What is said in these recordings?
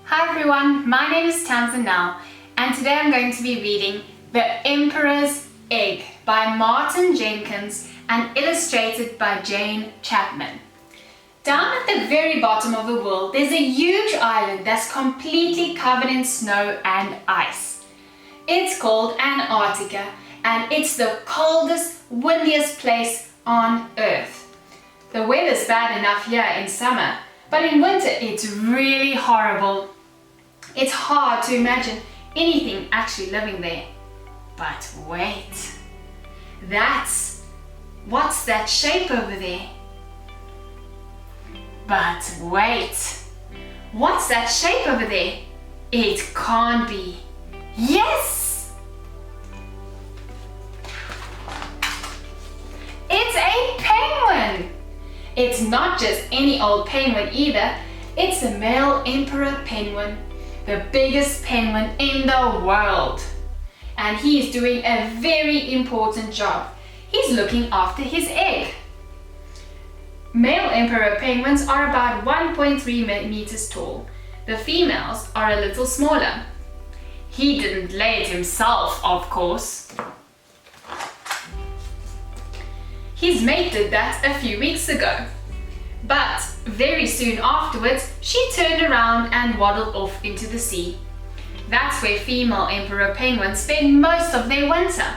Hi everyone, my name is Tamsyn now, and today I'm going to be reading The Emperor's Egg by Martin Jenkins and illustrated by Jane Chapman. Down at the very bottom of the world, there's a huge island that's completely covered in snow and ice. It's called Antarctica, and it's the coldest, windiest place on Earth. The weather's bad enough here in summer, but in winter it's really horrible. It's hard to imagine anything actually living there. But wait, what's that shape over there? But wait, what's that shape over there? It can't be. Yes! It's a penguin! It's not just any old penguin either. It's a male emperor penguin, the biggest penguin in the world. And he is doing a very important job. He's looking after his egg. Male emperor penguins are about 1.3 meters tall. The females are a little smaller. He didn't lay it himself, of course. His mate did that a few weeks ago. But very soon afterwards, she turned around and waddled off into the sea. That's where female emperor penguins spend most of their winter,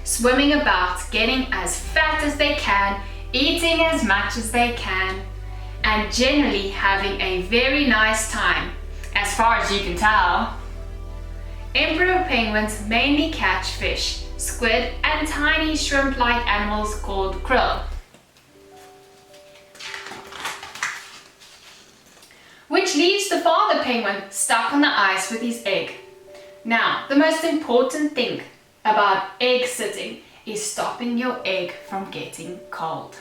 swimming about, getting as fat as they can, eating as much as they can, and generally having a very nice time, as far as you can tell. Emperor penguins mainly catch fish, squid, and tiny shrimp-like animals called krill, which leaves the father penguin stuck on the ice with his egg. Now, the most important thing about egg sitting is stopping your egg from getting cold.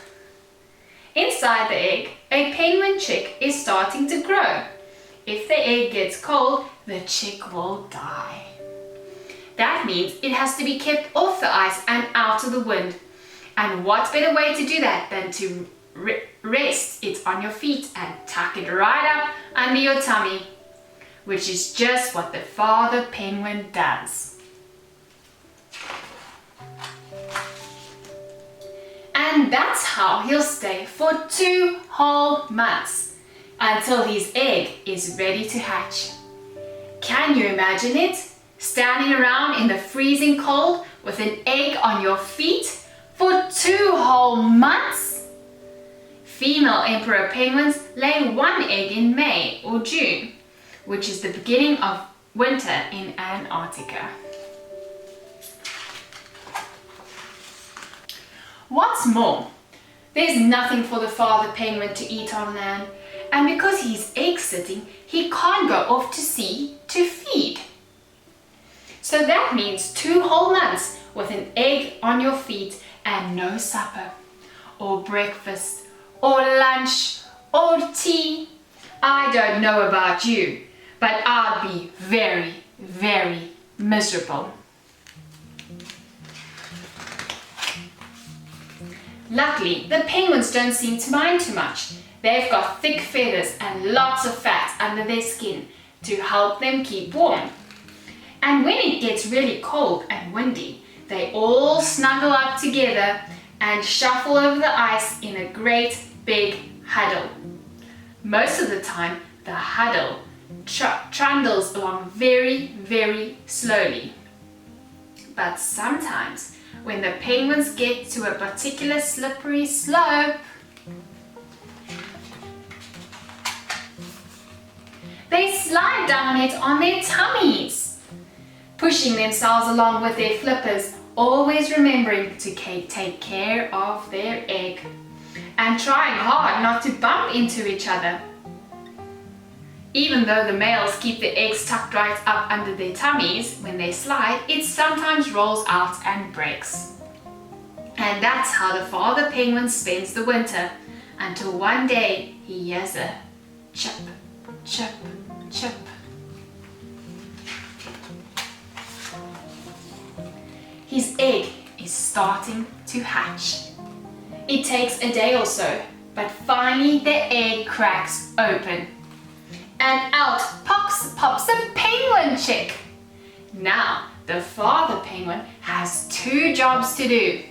Inside the egg, a penguin chick is starting to grow. If the egg gets cold, the chick will die. That means it has to be kept off the ice and out of the wind. And what better way to do that than to rest it on your feet and tuck it right up under your tummy, which is just what the father penguin does. And that's how he'll stay for 2 whole months until his egg is ready to hatch. Can you imagine it? Standing around in the freezing cold with an egg on your feet for 2 whole months? Female emperor penguins lay 1 egg in May or June, which is the beginning of winter in Antarctica. What's more, there's nothing for the father penguin to eat on land, and because he's egg sitting, he can't go off to sea to feed. So that means 2 whole months with an egg on your feet and no supper, or breakfast, or lunch, or tea. I don't know about you, but I'd be very, very miserable. Luckily, the penguins don't seem to mind too much. They've got thick feathers and lots of fat under their skin to help them keep warm. And when it gets really cold and windy, they all snuggle up together and shuffle over the ice in a great big huddle. Most of the time, the huddle trundles along very, very slowly. But sometimes, when the penguins get to a particular slippery slope, they slide down it on their tummies, pushing themselves along with their flippers, always remembering to take care of their egg and trying hard not to bump into each other. Even though the males keep the eggs tucked right up under their tummies, when they slide, it sometimes rolls out and breaks. And that's how the father penguin spends the winter, until one day he hears a chip, chip, chip. His egg is starting to hatch. It takes a day or so, but finally the egg cracks open. And out pops pops a penguin chick. Now, the father penguin has 2 jobs to do.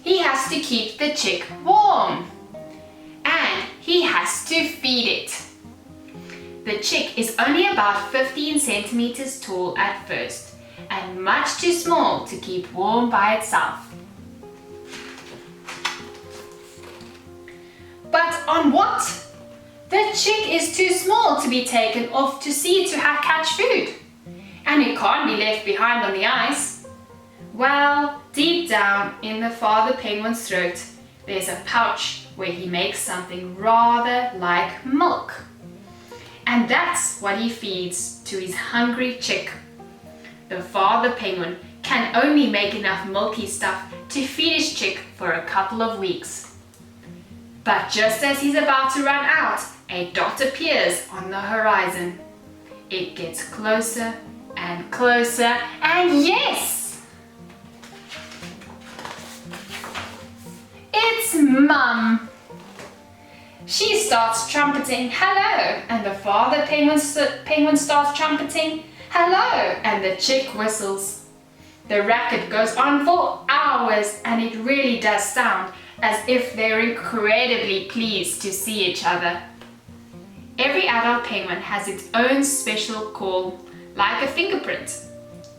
He has to keep the chick warm, and he has to feed it. The chick is only about 15 centimeters tall at first, and much too small to keep warm by itself. But on what? The chick is too small to be taken off to sea to catch food, and it can't be left behind on the ice. Well, deep down in the father penguin's throat, there's a pouch where he makes something rather like milk. And that's what he feeds to his hungry chick. The father penguin can only make enough milky stuff to feed his chick for a couple of weeks. But just as he's about to run out, a dot appears on the horizon. It gets closer and closer, and yes! It's Mum! She starts trumpeting, hello, and the father penguin starts trumpeting, hello, and the chick whistles. The racket goes on for hours, and it really does sound as if they're incredibly pleased to see each other. Every adult penguin has its own special call, like a fingerprint.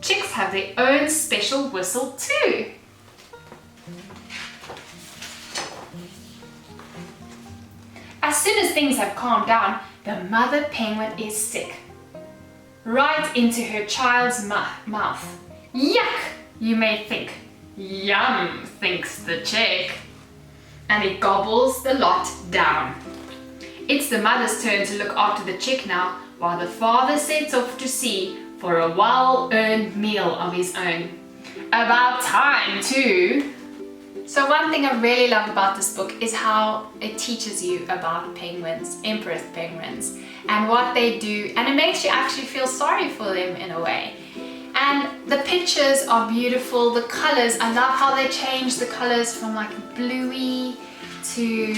Chicks have their own special whistle too. As soon as things have calmed down, the mother penguin is sick. Right into her child's mouth. Yuck, you may think. Yum, thinks the chick. And it gobbles the lot down. It's the mother's turn to look after the chick now, while the father sets off to sea for a well-earned meal of his own. About time too! So one thing I really love about this book is how it teaches you about penguins, emperor penguins, and what they do, and it makes you actually feel sorry for them in a way. And the pictures are beautiful, the colors, I love how they change the colors from like bluey to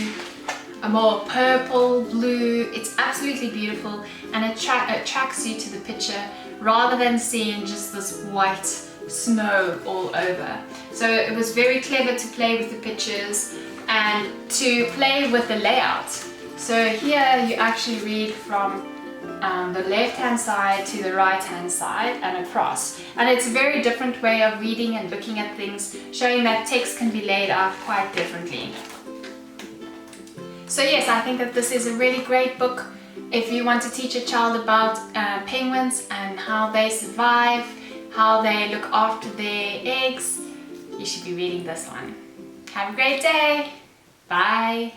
a more purple, blue. It's absolutely beautiful, and it attracts you to the picture rather than seeing just this white snow all over. So it was very clever to play with the pictures and to play with the layout. So here you actually read from the left hand side to the right hand side and across, and it's a very different way of reading and looking at things, showing that text can be laid out quite differently. So yes, I think that this is a really great book if you want to teach a child about penguins and how they survive, how they look after their eggs. You should be reading this one. Have a great day. Bye.